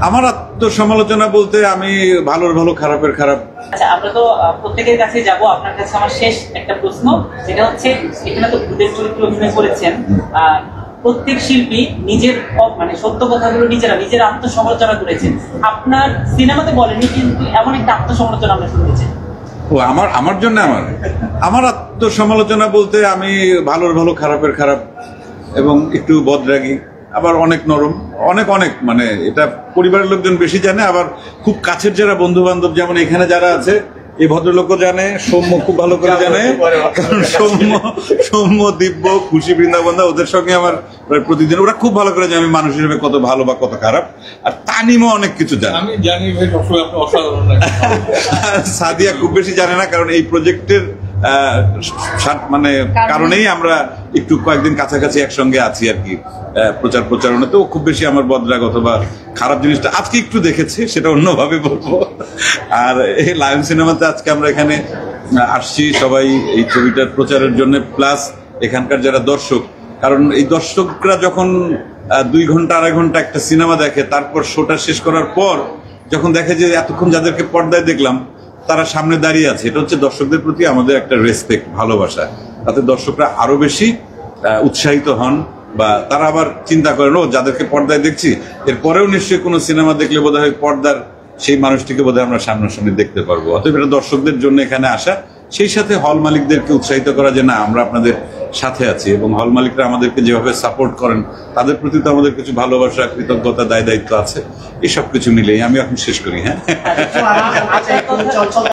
আমার আত্মসমালোচনা বলতে আমি ভালোর ভালো খারাপের খারাপ। আচ্ছা, আমরা তো প্রত্যেকের কাছে যাব, আপনার কাছে আমার শেষ একটা প্রশ্ন, যেটা হচ্ছে এখানে তো ভূতের চরিত্র অভিনয় করেছেন, প্রত্যেক শিল্পী নিজের মানে সত্য কথাগুলো নিজের আত্মসমালোচনা করেছেন। আপনার সিনেমাতে বলেনি, কিন্তু এমন একটা আত্মসমালোচনা আমরা শুনেছি। ও আমার জন্য আমার আত্মসমালোচনা বলতে আমি ভালোর ভালো খারাপের খারাপ এবং একটু বদরাগী, আবার অনেক নরম, অনেক মানে এটা পরিবারের লোকজন বেশি জানে, আবার খুব কাছের যারা বন্ধু বান্ধব যেমন এখানে যারা আছে, এই ভদ্রলোকও জানে, সৌম্য খুব ভালো করে জানে, কারণ সৌম্য দিব্য খুশি বৃন্দাবন্ধা ওদের সঙ্গে আমার প্রায় প্রতিদিন, ওরা খুব ভালো করে জানে আমি মানুষ হিসেবে কত ভালো বা কত খারাপ। আর তানিমও অনেক কিছু জানে। আমি জানি অসাধারণ। সাদিয়া খুব বেশি জানে না, কারণ এই প্রজেক্টের মানে কারণেই আমরা একটু কয়েকদিন কাছাকাছি একসঙ্গে আছি আর কি, প্রচারণা। তো খুব বেশি আমার বদরাগ অথবা খারাপ জিনিসটা আজকে একটু দেখেছে, সেটা অন্যভাবে বলবো। আর এই লায়ন সিনেমাতে আজকে আমরা এখানে আসছি সবাই এই ছবিটার প্রচারের জন্য, প্লাস এখানকার যারা দর্শক, কারণ এই দর্শকরা যখন 2 ঘন্টা 2.5 ঘন্টা একটা সিনেমা দেখে, তারপর শোটা শেষ করার পর যখন দেখে যে এতক্ষণ যাদেরকে পর্দায় দেখলাম তারা সামনে দাঁড়িয়ে আছে, এটা হচ্ছে দর্শকদের প্রতি আমাদের একটা রেসপেক্ট, ভালোবাসা। তাতে দর্শকরা আরো বেশি উৎসাহিত হন, বা তারা আবার চিন্তা করেন, ও যাদেরকে পর্দায় দেখছি এরপরেও নিশ্চয়ই কোনো সিনেমা দেখলে বোধহয় পর্দার সেই মানুষটিকে বোধহয় আমরা সামনাসামনি দেখতে পারবো। অতএব এটা দর্শকদের জন্য এখানে আসা, সেই সাথে হল মালিকদেরকে উৎসাহিত করা যে না, আমরা আপনাদের সাথে আছি, এবং হল মালিকরা আমাদেরকে যেভাবে সাপোর্ট করেন তাদের প্রতি তো আমাদের কিছু ভালোবাসা, কৃতজ্ঞতা, দায় দায়িত্ব আছে। এই সব কিছু মিলেই আমি এখন শেষ করি। হ্যাঁ।